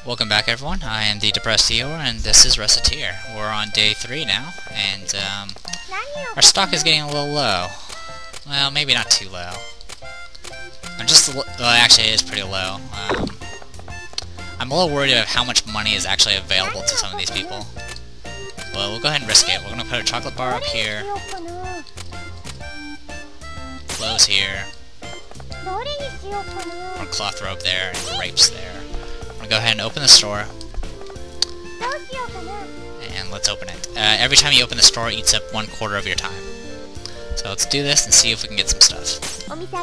Welcome back, everyone. I am the Depressed Eeyore, and this is Recettear. We're on day 3 now, and our stock is getting a little low. Well, maybe not too low. Well, actually, it is pretty low. I'm a little worried about how much money is actually available to some of these people. Well, we'll go ahead and risk it. We're gonna put a chocolate bar up here, clothes here, or cloth robe there, and grapes there. I'm gonna go ahead and open the store, and let's open it. Every time you open the store, it eats up 1/4 of your time. So let's do this and see if we can get some stuff.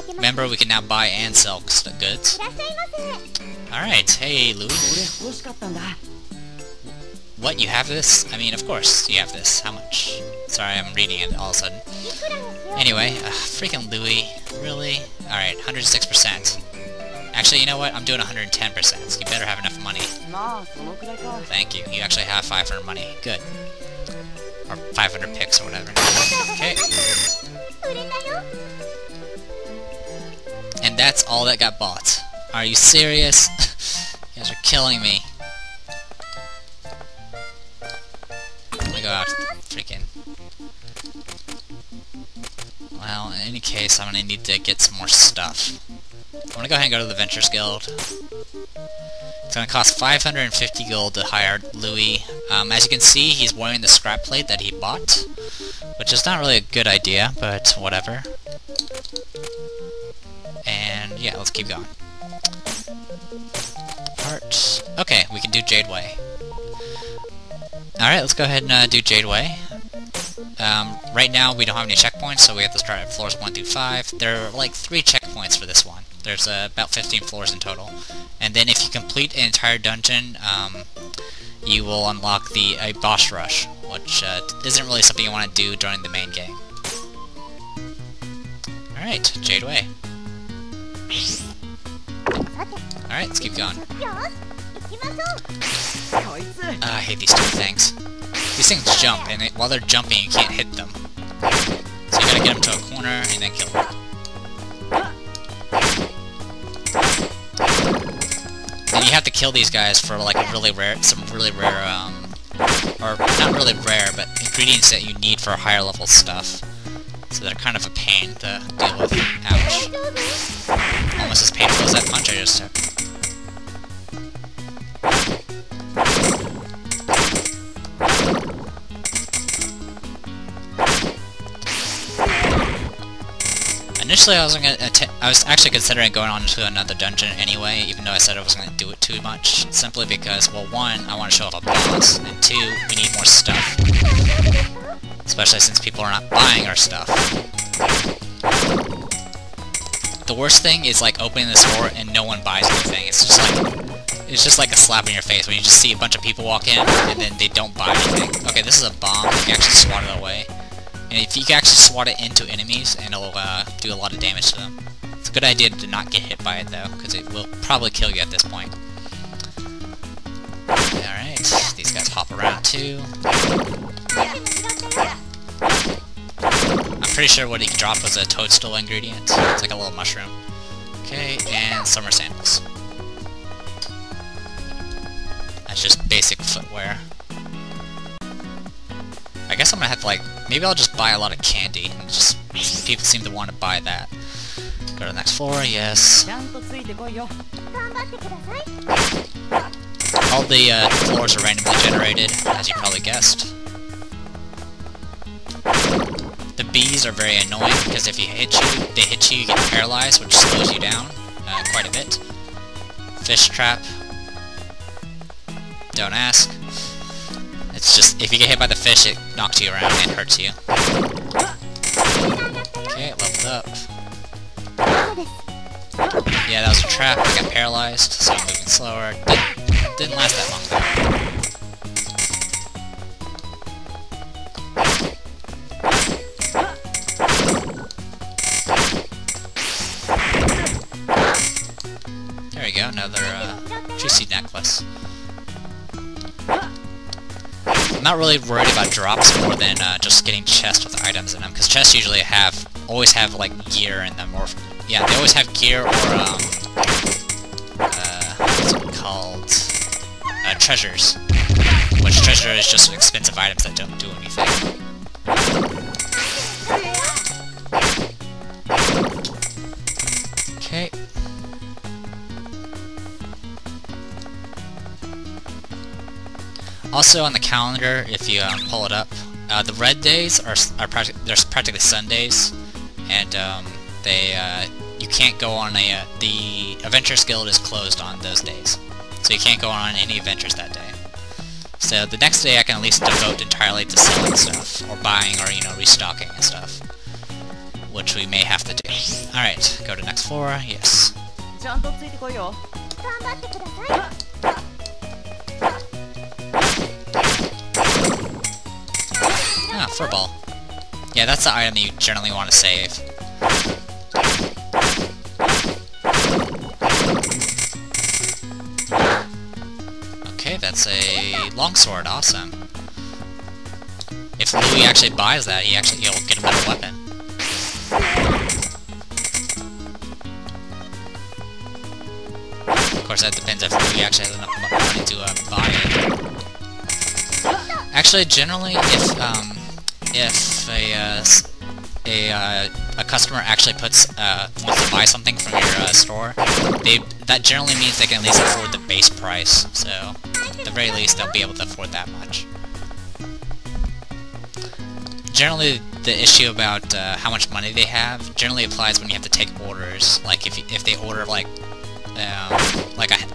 Remember, we can now buy and sell goods. Alright, hey Louie. What, you have this? I mean, of course you have this. How much? Sorry, I'm reading it all of a sudden. Anyway, freaking Louie. Really? Alright, 106%. Actually, you know what? I'm doing 110%, so you better have enough money. Thank you. You actually have 500 money. Good. Or 500 picks or whatever. Okay. And that's all that got bought. Are you serious? You guys are killing me. Let me go out. Freaking. Well, in any case, I'm gonna need to get some more stuff. I'm gonna go ahead and go to the Ventures Guild. It's gonna cost 550 gold to hire Louie. As you can see, he's wearing the scrap plate that he bought, which is not really a good idea, but whatever. And yeah, let's keep going. Parts. Okay, we can do Jade Way. Alright, let's go ahead and do Jade Way. Right now we don't have any checkpoints, so we have to start at floors 1 through 5. There are like 3 checkpoints for this one. There's about 15 floors in total. And then if you complete an entire dungeon, you will unlock a boss rush, which isn't really something you want to do during the main game. Alright, Jade Way. Alright, let's keep going. I hate these stupid things. These things jump, and while they're jumping, you can't hit them. So you gotta get them to a corner and then kill them. And you have to kill these guys for like some really rare, or not really rare, but ingredients that you need for higher level stuff. So they're kind of a pain to deal with. Ouch. Almost as painful as that punch I just took. Initially, I was actually considering going on to another dungeon anyway, even though I said I wasn't going to do it too much, simply because, well, 1, I want to show off a boss, and 2, we need more stuff. Especially since people are not buying our stuff. The worst thing is, like, opening the store and no one buys anything. It's just like a slap in your face when you just see a bunch of people walk in, and then they don't buy anything. Okay, this is a bomb. You can actually swat it away. And if you can actually swat it into enemies, and it'll do a lot of damage to them. It's a good idea to not get hit by it, though, because it will probably kill you at this point. Alright, these guys hop around, too. I'm pretty sure what he dropped was a toadstool ingredient. It's like a little mushroom. Okay, and summer sandals. That's just basic footwear. I guess I'm gonna have to, like, maybe I'll just buy a lot of candy, and just, people seem to want to buy that. Go to the next floor, yes. All the floors are randomly generated, as you probably guessed. The bees are very annoying, because if they hit you, you get paralyzed, which slows you down quite a bit. Fish trap. Don't ask. It's just, if you get hit by the fish, it knocks you around and hurts you. Okay, leveled up. Yeah, that was a trap. I got paralyzed, so I'm moving slower. Didn't last that long, though. There we go, another juicy necklace. I'm not really worried about drops more than just getting chests with items in them, because chests usually always have like gear in them, or yeah, they always have gear or what's it called? treasures. Which treasure is just expensive items that don't do anything. Okay. Also on the calendar, if you pull it up, the red days are practically Sundays, and you can't go on the Adventures Guild is closed on those days, so you can't go on any adventures that day. So the next day I can at least devote entirely to selling stuff, or buying, or restocking and stuff, which we may have to do. All right, go to next floor. Yes. Ah, furball. Yeah, that's the item that you generally want to save. Okay, that's a longsword. Awesome. If Louie actually buys that, he'll get a better weapon. Of course, that depends if Louie actually has enough money to buy it. Actually, generally, if a customer actually wants to buy something from your store, that generally means they can at least afford the base price. So, at the very least, they'll be able to afford that much. Generally, the issue about how much money they have generally applies when you have to take orders. Like if they order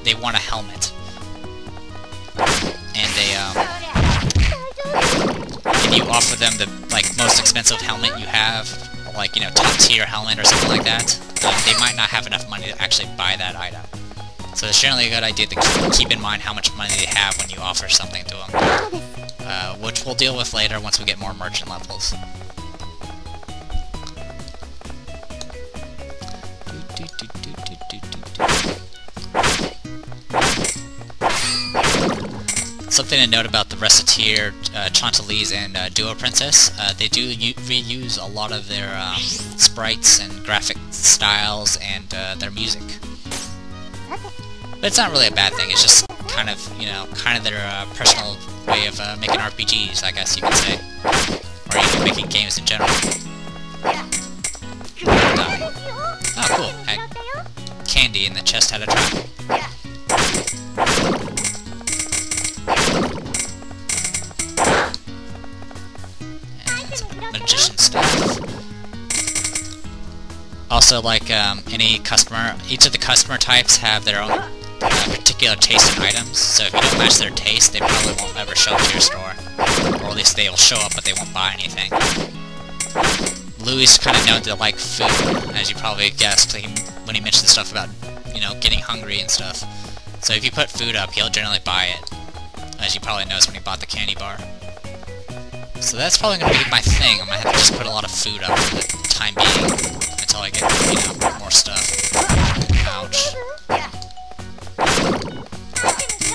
they want a helmet, and and you offer them the most expensive helmet you have, top tier helmet or something like that, they might not have enough money to actually buy that item. So it's generally a good idea to keep in mind how much money they have when you offer something to them, which we'll deal with later once we get more merchant levels. Something to note about the Recettear, Chantilly's, and Duo Princess, they do reuse a lot of their sprites and graphic styles and their music. But it's not really a bad thing, it's just kind of their personal way of making RPGs, I guess you could say. Or making games in general. Oh, cool. Candy in the chest had a trap. Magician stuff. Also, any customer, each of the customer types have their own particular taste in items, so if you don't match their taste, they probably won't ever show up to your store. Or at least they will show up, but they won't buy anything. Louie's kind of known to like food, as you probably guessed when he mentioned stuff about, getting hungry and stuff. So if you put food up, he'll generally buy it, as you probably noticed when he bought the candy bar. So that's probably going to be my thing. I'm going to have to just put a lot of food up for the time being, until I get, more stuff. Ouch.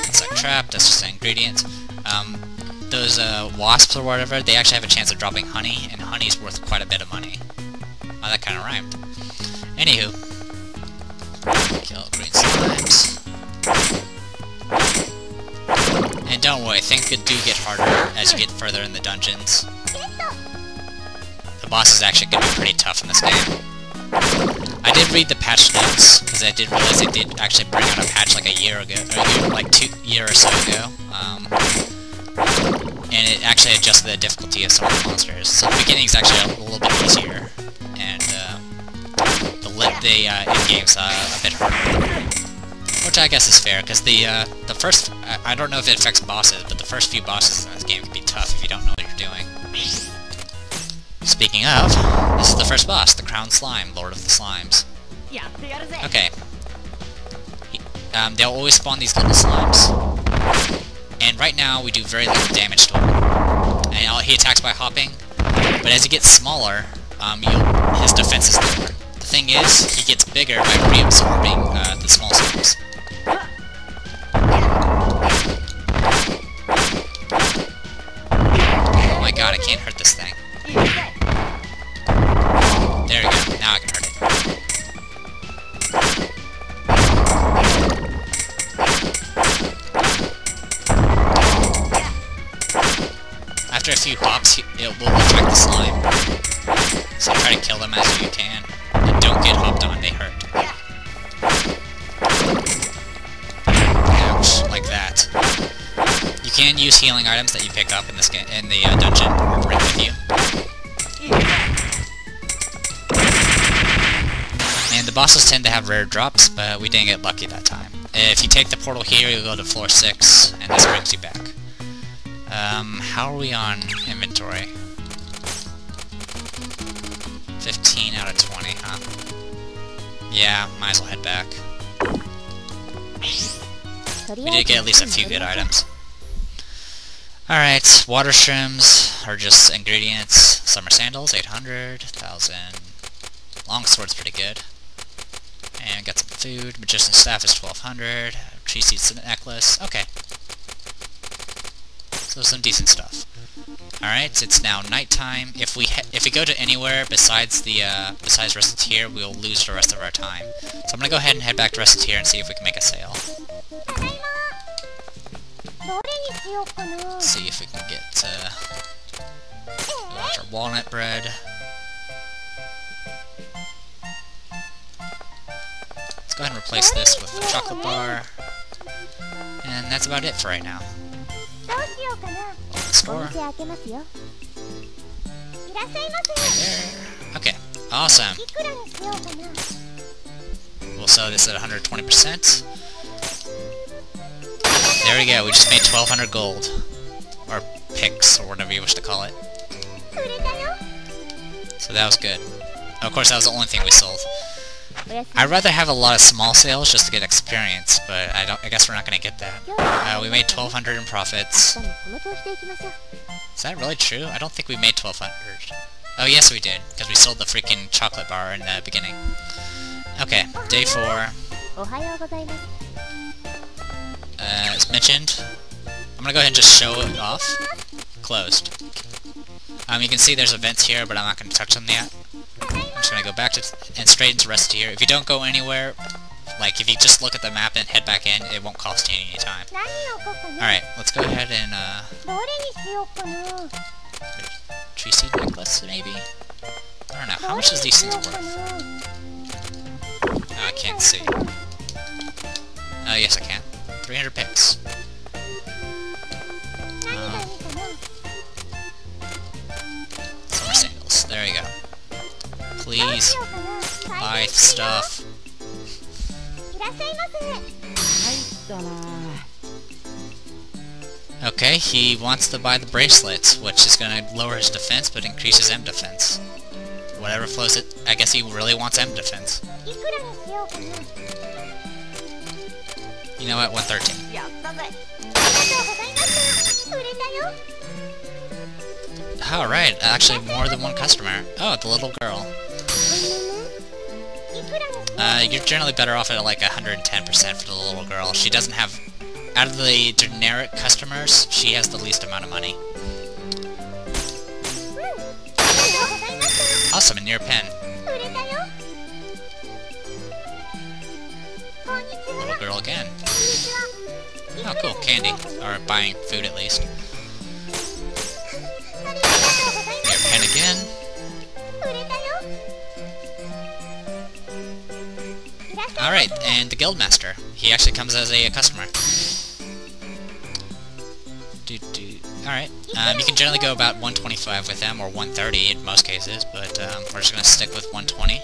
Insect trap, that's just an ingredient. Those wasps or whatever, they actually have a chance of dropping honey, and honey's worth quite a bit of money. Oh, that kind of rhymed. Anywho. Kill green slimes. And don't worry, things do get harder as you get further in the dungeons. The boss is actually going to be pretty tough in this game. I did read the patch notes, because I did realize they did actually bring out a patch a year ago, or 2 years or so ago. And it actually adjusted the difficulty of some of the monsters. So the beginning is actually a little bit easier, and the end-game's a bit harder. Which I guess is fair, because the first, I don't know if it affects bosses, but the first few bosses in this game can be tough if you don't know what you're doing. Speaking of, this is the first boss, the Crown Slime, Lord of the Slimes. Okay. They'll always spawn these little slimes. And right now, we do very little damage to him. And he attacks by hopping, but as he gets smaller, his defense is lower. The thing is, he gets bigger by reabsorbing the small slimes. Oh my god, I can't hurt this thing. There we go, now I can hurt it. after a few hops, it will attract the slime. So try to kill them as you can. And don't get hopped on, they hurt. Ouch, like that. You can use healing items that you pick up in this game, in the dungeon, or bring with you. And the bosses tend to have rare drops, but we didn't get lucky that time. If you take the portal here, you'll go to floor 6, and this brings you back. How are we on inventory? 15 out of 20, huh? Yeah, might as well head back. We did get at least a few good items. Alright, water shrimps are just ingredients. Summer sandals, 800, 1000. Longsword's pretty good. And got some food. Magician's staff is 1200. Tree seeds necklace. Okay. So some decent stuff. Alright, it's now nighttime. If we go to anywhere besides Recettear, we'll lose the rest of our time. So I'm gonna go ahead and head back to Recettear and see if we can make a sale. Let's see if we can get our walnut bread. Let's go ahead and replace this with a chocolate bar. And that's about it for right now. Open the store. Right there. Okay, awesome. We'll sell this at 120%. There we go, we just made 1200 gold. Or picks, or whatever you wish to call it. So that was good. Of course, that was the only thing we sold. I'd rather have a lot of small sales just to get experience, but I guess we're not going to get that. We made 1200 in profits. Is that really true? I don't think we made 1200. Oh yes we did, because we sold the freaking chocolate bar in the beginning. Okay, day 4. As mentioned, I'm gonna go ahead and just show it off. Closed. You can see there's events here, but I'm not gonna touch them yet. I'm just gonna go back to and straight into Recettear. If you don't go anywhere, like if you just look at the map and head back in, it won't cost you any time. Alright, let's go ahead and tree seed necklace, maybe? I don't know, how much is these things worth? Oh, I can't see. Oh, yes I can. 300 picks. Summer sandals. There you go. Please buy stuff. Okay, he wants to buy the bracelets, which is going to lower his defense but increase his M defense. Whatever flows it, I guess he really wants M defense. You know what, 113. Alright, actually more than one customer. Oh, the little girl. You're generally better off at like 110% for the little girl. She doesn't have... Out of the generic customers, she has the least amount of money. Awesome, a near pen. Little girl again. Oh cool, candy. Or buying food at least. Near pen again. Alright, and the Guildmaster. He actually comes as a customer. Alright, you can generally go about 125 with them, or 130 in most cases, but we're just going to stick with 120.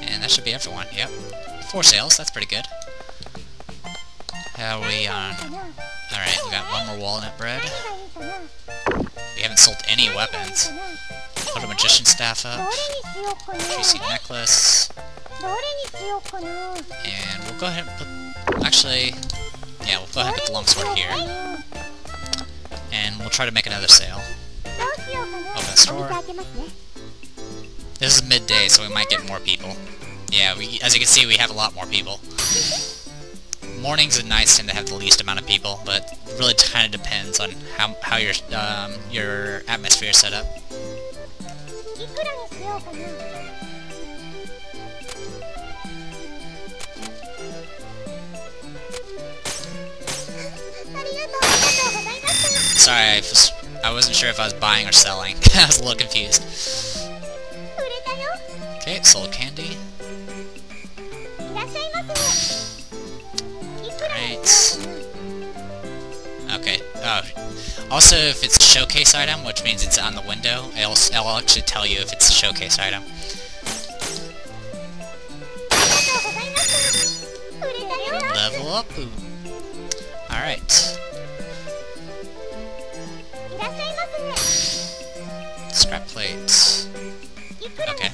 And that should be everyone, yep. 4 sales, that's pretty good. How are we on? Alright, we got one more walnut bread. We haven't sold any weapons. Put a magician staff up. Tree seed necklace. And we'll go ahead and put... Actually... Yeah, we'll go ahead and put the longsword here. And we'll try to make another sale. Open the store. This is midday, so we might get more people. Yeah, as you can see, we have a lot more people. Mornings and nights tend to have the least amount of people, but it really kind of depends on how your atmosphere is set up. sorry, I wasn't sure if I was buying or selling. I was a little confused. Okay, sold candy. Right. Okay. Oh. Also, if it's a showcase item, which means it's on the window, it'll actually tell you if it's a showcase item. Level up. Alright. Scrap plates. Okay.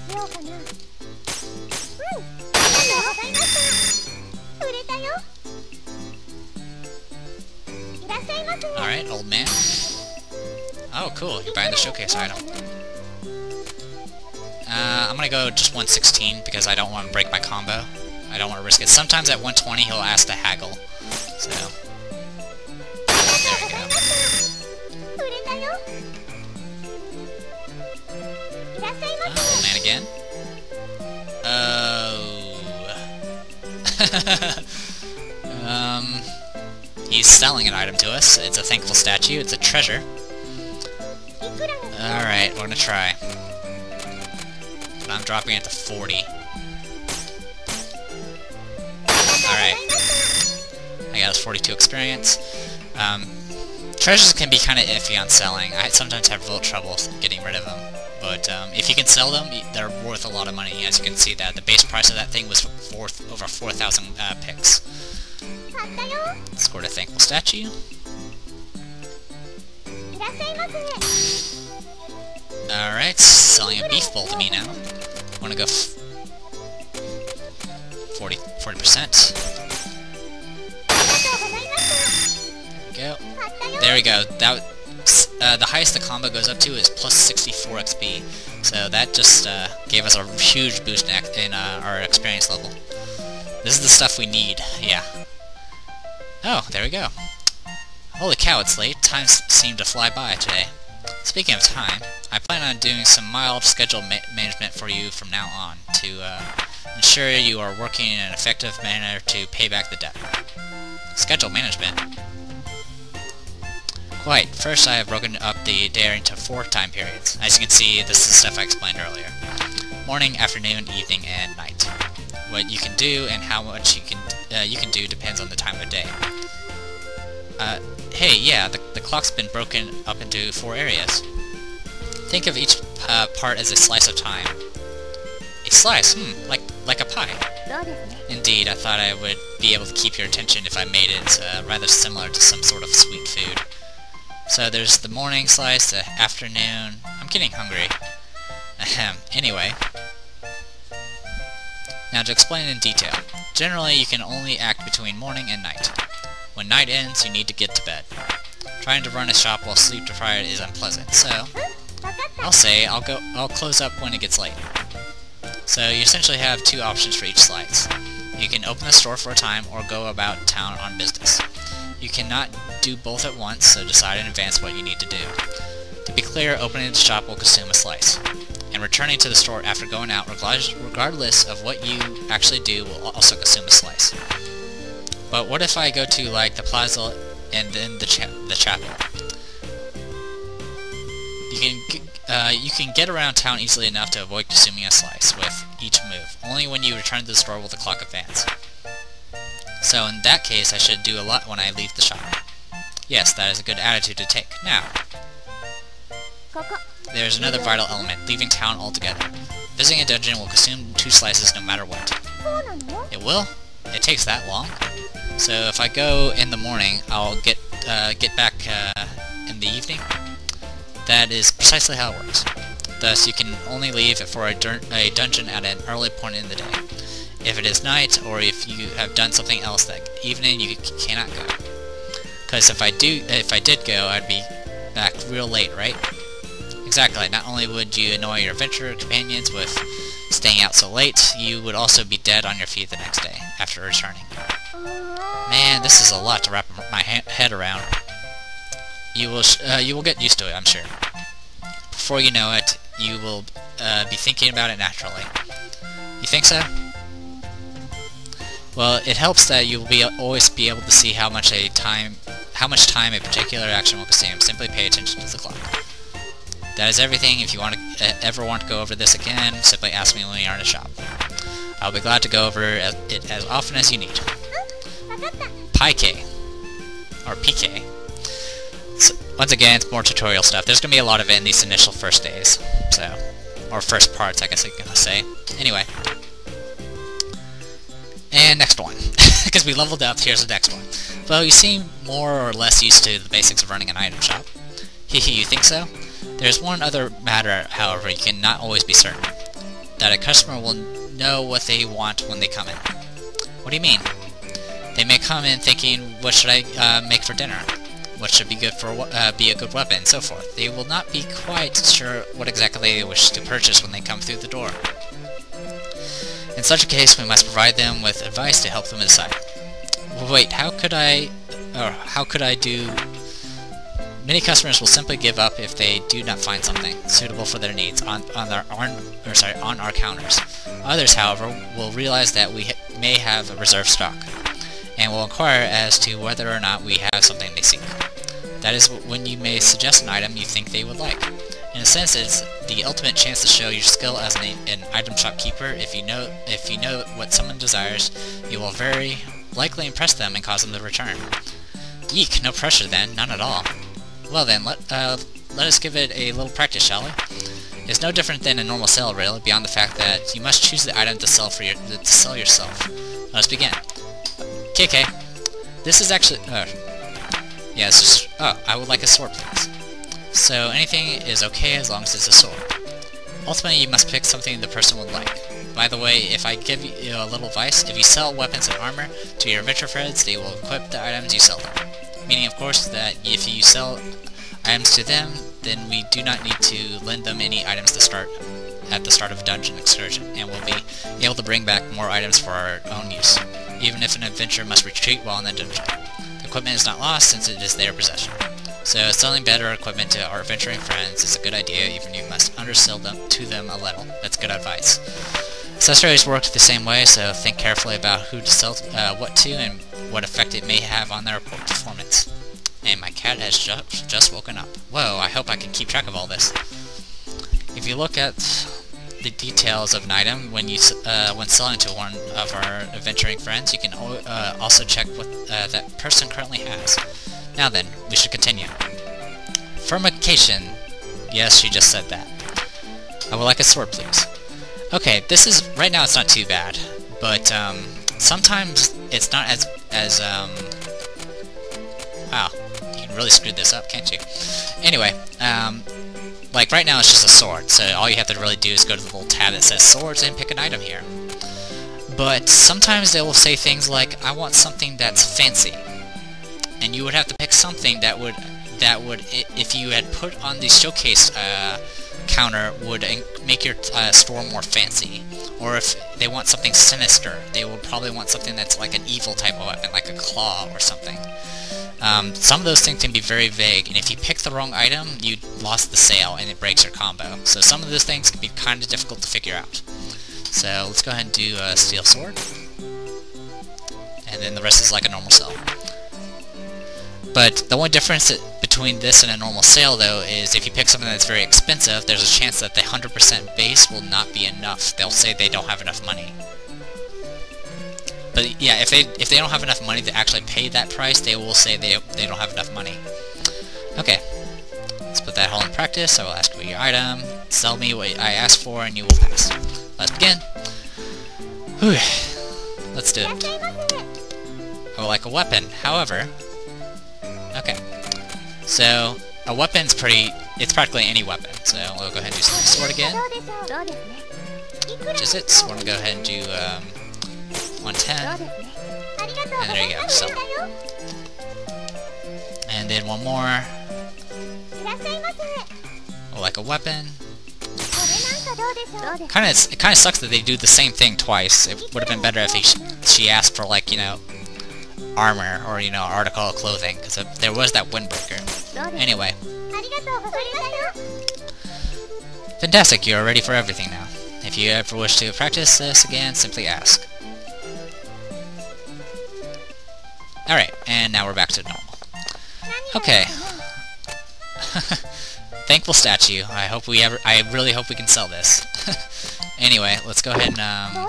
Alright, old man. Oh, cool. You're buying the showcase item. I'm gonna go just 116 because I don't want to break my combo. I don't want to risk it. Sometimes at 120 he'll ask to haggle. So... there we go. Old man again. Oh... he's selling an item to us. It's a thankful statue. It's a treasure. Alright, we're gonna try. But I'm dropping it to 40. Alright. I got us 42 experience. Treasures can be kind of iffy on selling. I sometimes have a little trouble getting rid of them. But if you can sell them, they're worth a lot of money. As you can see, that the base price of that thing was over 4,000 picks. Scored a thankful statue. Alright, selling a beef bowl to me now. I want to go 40%. There we go. That the highest the combo goes up to is plus 64 XP. So that just gave us a huge boost in our experience level. This is the stuff we need. Yeah. Oh, there we go. Holy cow, it's late. Time seemed to fly by today. Speaking of time, I plan on doing some mild schedule management for you from now on to ensure you are working in an effective manner to pay back the debt. Schedule management? Quite. First, I have broken up the day into 4 time periods. As you can see, this is the stuff I explained earlier. Morning, afternoon, evening, and night. What you can do and how much you can do depends on the time of day. Hey, yeah, the clock's been broken up into 4 areas. Think of each part as a slice of time. A slice? Like a pie. Indeed, I thought I would be able to keep your attention if I made it rather similar to some sort of sweet food. So there's the morning slice, the afternoon... I'm getting hungry. Ahem. Anyway. Now to explain in detail. Generally, you can only act between morning and night. When night ends, you need to get to bed. Trying to run a shop while sleep deprived is unpleasant, so... I'll say I'll close up when it gets late. So you essentially have 2 options for each slice. You can open the store for a time or go about town on business. You cannot do both at once, so decide in advance what you need to do. To be clear, opening the shop will consume a slice. And returning to the store after going out, regardless of what you actually do, will also consume a slice. But what if I go to, like, the plaza and then the chapel? You can get around town easily enough to avoid consuming a slice with each move. Only when you return to the store will the clock advance. So in that case, I should do a lot when I leave the shop. Yes, that is a good attitude to take. Now, there's another vital element, leaving town altogether. Visiting a dungeon will consume 2 slices no matter what. It will? It takes that long? So if I go in the morning, I'll get back in the evening? That is precisely how it works. Thus, you can only leave for a dungeon at an early point in the day. If it is night, or if you have done something else that evening, you cannot go. Because if I did go, I'd be back real late, right? Exactly. Not only would you annoy your adventure companions with staying out so late, you would also be dead on your feet the next day after returning. Man, this is a lot to wrap my head around. You will get used to it, I'm sure. Before you know it, you will be thinking about it naturally. You think so? Well, it helps that you will always be able to see how much how much time a particular action will consume. Simply pay attention to the clock. That is everything. If you ever want to go over this again, simply ask me when we are in the shop. I'll be glad to go over it as often as you need. PK. Or PK. So, once again, it's more tutorial stuff. There's going to be a lot of it in these initial first days. So, or first parts, I guess I'm going to say. Anyway. And next one. Because we leveled up, here's the next one. Well, you seem more or less used to the basics of running an item shop. Hehe, you think so? There's one other matter, however, you can not always be certain. That a customer will know what they want when they come in. What do you mean? They may come in thinking, what should I make for dinner? What should be good for be a good weapon, and so forth. They will not be quite sure what exactly they wish to purchase when they come through the door. In such a case, we must provide them with advice to help them decide. Wait, how could I do... Many customers will simply give up if they do not find something suitable for their needs on our counters. Others, however, will realize that we may have a reserve stock, and will inquire as to whether or not we have something they seek. That is when you may suggest an item you think they would like. In a sense, it's the ultimate chance to show your skill as an item shopkeeper. If you know what someone desires, you will very likely impress them and cause them to return. Eek, no pressure then, none at all. Well then, let us give it a little practice, shall we? It's no different than a normal sale, really, beyond the fact that you must choose the item to sell yourself. Let us begin. KK, this is actually... yeah, it's just... Oh, I would like a sword, please. So, anything is okay as long as it's a sword. Ultimately, you must pick something the person would like. By the way, if I give you a little advice, if you sell weapons and armor to your adventure friends, they will equip the items you sell them. Meaning, of course, that if you sell items to them, then we do not need to lend them any items at the start of a dungeon excursion, and we'll be able to bring back more items for our own use, even if an adventurer must retreat while in the dungeon. The equipment is not lost since it is their possession. So selling better equipment to our adventuring friends is a good idea, even if you must undersell them to them a little. That's good advice. Accessories work the same way, so think carefully about who to sell what to and what effect it may have on their performance. And my cat has just woken up. Whoa, I hope I can keep track of all this. If you look at the details of an item when selling to one of our adventuring friends, you can also check what that person currently has. Now then, we should continue. Formication. Yes, she just said that. I would like a sword, please. Okay, this is... Right now it's not too bad, but sometimes it's not as wow, you can really screw this up, can't you? Anyway, like right now it's just a sword, so all you have to really do is go to the little tab that says swords and pick an item here. But sometimes they will say things like, I want something that's fancy. And you would have to pick something that would, if you had put on the showcase counter, would make your store more fancy. Or if they want something sinister, they will probably want something that's like an evil type of weapon, like a claw or something. Some of those things can be very vague, and if you pick the wrong item, you lost the sale and it breaks your combo. So some of those things can be kind of difficult to figure out. So let's go ahead and do a steel sword. And then the rest is like a normal sale. But the only difference between this and a normal sale, though, is if you pick something that's very expensive, there's a chance that the 100% base will not be enough. They'll say they don't have enough money. But yeah, if they don't have enough money to actually pay that price, they will say they don't have enough money. Okay, let's put that all in practice. I will ask for your item, sell me what I asked for, and you will pass. Let's begin. Whew. Let's do it. I would like a weapon, however... Okay, so a weapon's it's practically any weapon, so we'll go ahead and do sword again. Which is it, so we're going to go ahead and do 110, and there you go, so. And then one more, like a weapon. It kind of sucks that they do the same thing twice. It would have been better if she asked for, like, you know, armor or, you know, article of clothing, because there was that windbreaker. Anyway. Fantastic, you are ready for everything now. If you ever wish to practice this again, simply ask. Alright, and now we're back to normal. Okay. Thankful statue. I really hope we can sell this. Anyway, let's go ahead and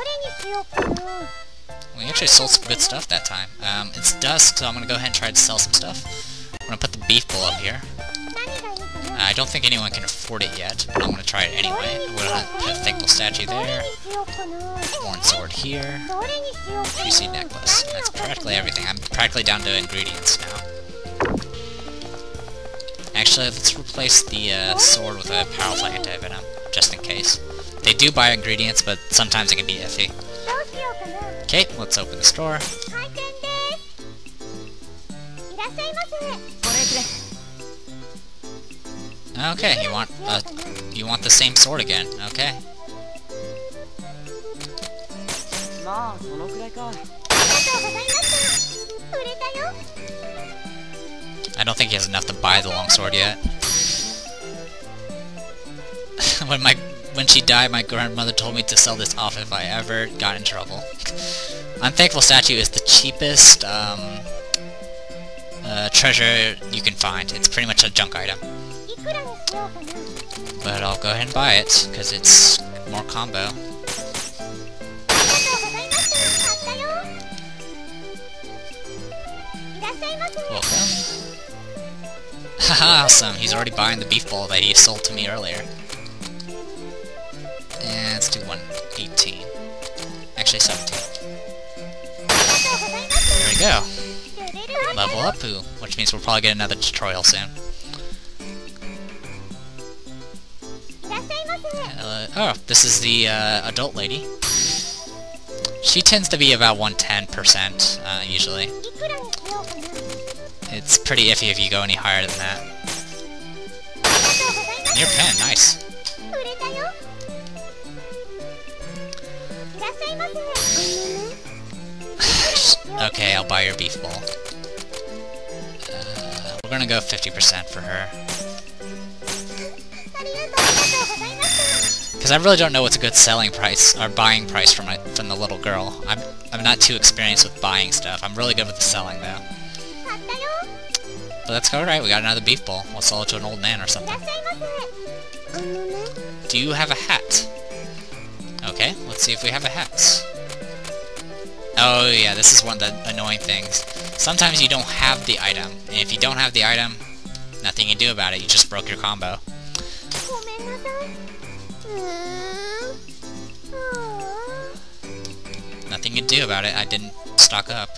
we actually sold some good stuff that time. It's dusk, so I'm gonna go ahead and try to sell some stuff. I'm gonna put the beef bowl up here. I don't think anyone can afford it yet, but I'm gonna try it anyway. We're gonna put a thankful statue there. Horn sword here. Juicy necklace. That's practically everything. I'm practically down to ingredients now. Actually, let's replace the sword with a powerful anti-venom, just in case. They do buy ingredients, but sometimes it can be iffy. Okay, let's open the store. Okay, you want the same sword again? Okay. I don't think he has enough to buy the longsword yet. When she died, my grandmother told me to sell this off if I ever got in trouble. Unthankful statue is the cheapest treasure you can find. It's pretty much a junk item. But I'll go ahead and buy it, because it's more combo. Welcome. Haha, awesome. He's already buying the beef bowl that he sold to me earlier. And let's do 118. Actually, 17. There we go. Level up, which means we'll probably get another tutorial soon. Oh, this is the adult lady. She tends to be about 110%, usually. It's pretty iffy if you go any higher than that. Near pen, nice. Okay, I'll buy your beef bowl. We're gonna go 50% for her. Because I really don't know what's a good selling price or buying price from the little girl. I'm not too experienced with buying stuff. I'm really good with the selling though. But that's alright, we got another beef bowl. We'll sell it to an old man or something. Do you have a hat? Okay, let's see if we have a hat. Oh yeah, this is one of the annoying things. Sometimes you don't have the item, and if you don't have the item, nothing you can do about it, you just broke your combo. Nothing you can do about it, I didn't stock up.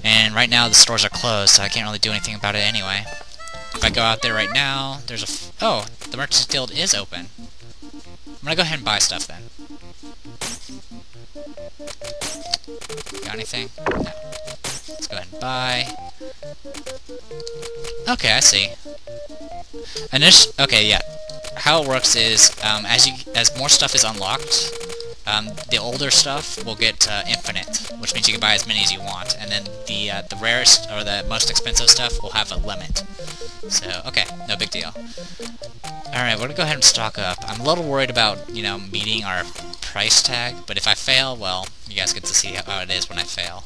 And right now the stores are closed, so I can't really do anything about it anyway. If I go out there right now, there's a oh, the Merchant's Guild is open. I'm gonna go ahead and buy stuff then. Got anything? No. Let's go ahead and buy. Okay, I see. And okay, yeah. How it works is, as more stuff is unlocked, the older stuff will get infinite, which means you can buy as many as you want, and then the rarest or the most expensive stuff will have a limit. So, okay, no big deal. Alright, we're gonna go ahead and stock up. I'm a little worried about, meeting our price tag, but if I fail, well, you guys get to see how it is when I fail.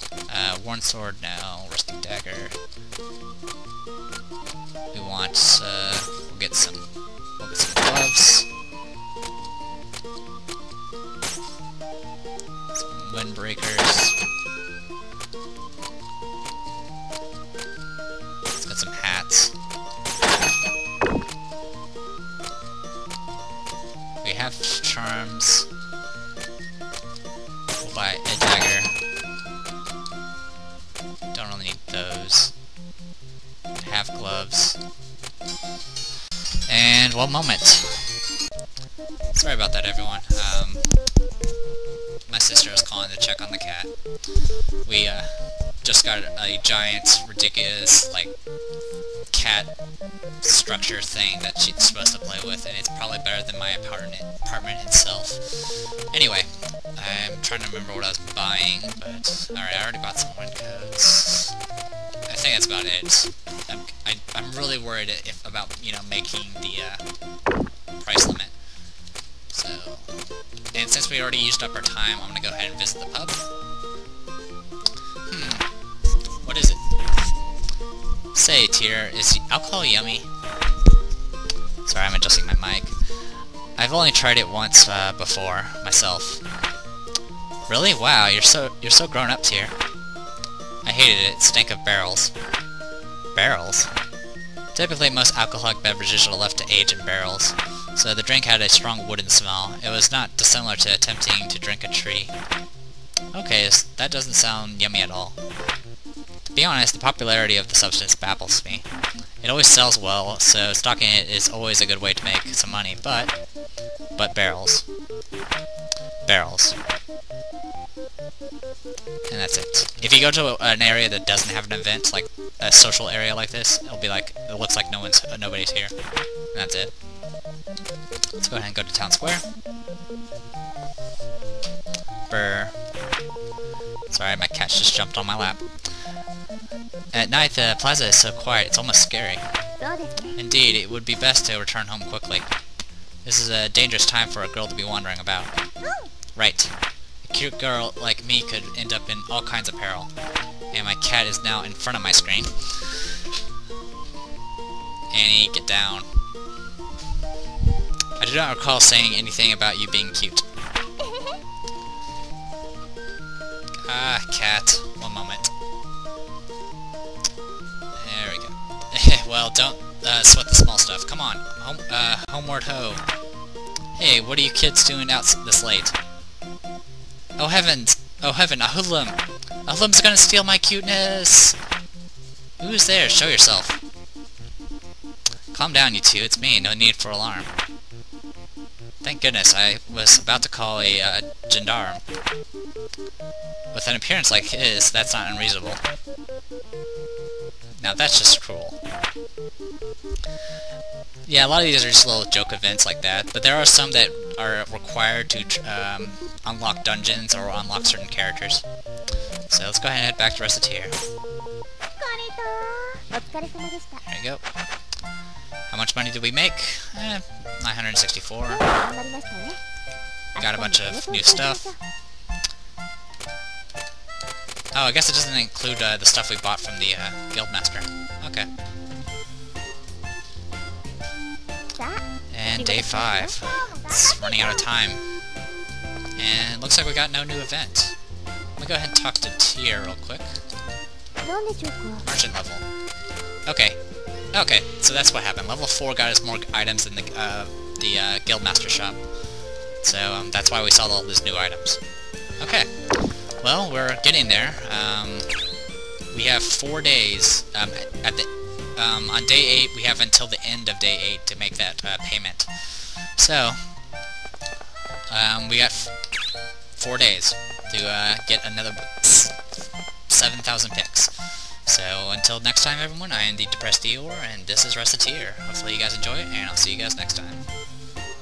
Worn sword, no. Rusty dagger. We want, we'll get some gloves. Some windbreakers. Let's get some hats. We have charms. We'll buy a dagger. Don't really need those. Have gloves. And one moment. Sorry about that, everyone. My sister was calling to check on the cat. We just got a giant, ridiculous, cat structure thing that she's supposed to play with, and it's probably better than my apartment itself. Anyway, I'm trying to remember what I was buying, but alright, I already bought some wind coats. I think that's about it. I'm really worried about making the price limit. So, and since we already used up our time, I'm gonna go ahead and visit the pub. What is it? say, Tier, is alcohol yummy? Sorry, I'm adjusting my mic. I've only tried it once before, myself. Really? Wow, you're so grown up, Tier. I hated it. It stank of barrels. Barrels? Typically, most alcoholic beverages are left to age in barrels, so the drink had a strong wooden smell. It was not dissimilar to attempting to drink a tree. Okay, that doesn't sound yummy at all. To be honest, the popularity of the substance baffles me. It always sells well, so stocking it is always a good way to make some money, but barrels. Barrels. And that's it. If you go to an area that doesn't have an event, like a social area like this, it'll be like, it looks like nobody's here. And that's it. Let's go ahead and go to Town Square. Brr. Sorry, my cat just jumped on my lap. At night, the plaza is so quiet, it's almost scary. Indeed, it would be best to return home quickly. This is a dangerous time for a girl to be wandering about. Right. A cute girl like me could end up in all kinds of peril. And my cat is now in front of my screen. Annie, get down. I do not recall saying anything about you being cute. Ah, cat. One moment. There we go. Well, don't sweat the small stuff. Come on. Homeward ho. Hey, what are you kids doing out this late? Oh heavens! Oh heaven, a hoodlum! A hoodlum's gonna steal my cuteness! Who's there? Show yourself. Calm down, you two. It's me. No need for alarm. Thank goodness, I was about to call a gendarme. With an appearance like his, that's not unreasonable. Now that's just cruel. Yeah, a lot of these are just little joke events like that, but there are some that are required to unlock dungeons or unlock certain characters. So let's go ahead and head back to Recettear. There you go. How much money did we make? 964. Got a bunch of new stuff. Oh, I guess it doesn't include the stuff we bought from the Guildmaster. Okay. And day 5. It's running out of time. And looks like we got no new event. Let me go ahead and talk to Tier real quick. Merchant level. Okay. Okay, so that's what happened. Level 4 got us more items than the Guildmaster shop. So that's why we saw all these new items. Okay. Well, we're getting there. We have 4 days. On day 8, we have until the end of day 8 to make that payment. So, we got 4 days to get another 7,000 picks. So, until next time, everyone, I am the Depressed Eeyore, and this is Recettear. Hopefully you guys enjoy it, and I'll see you guys next time.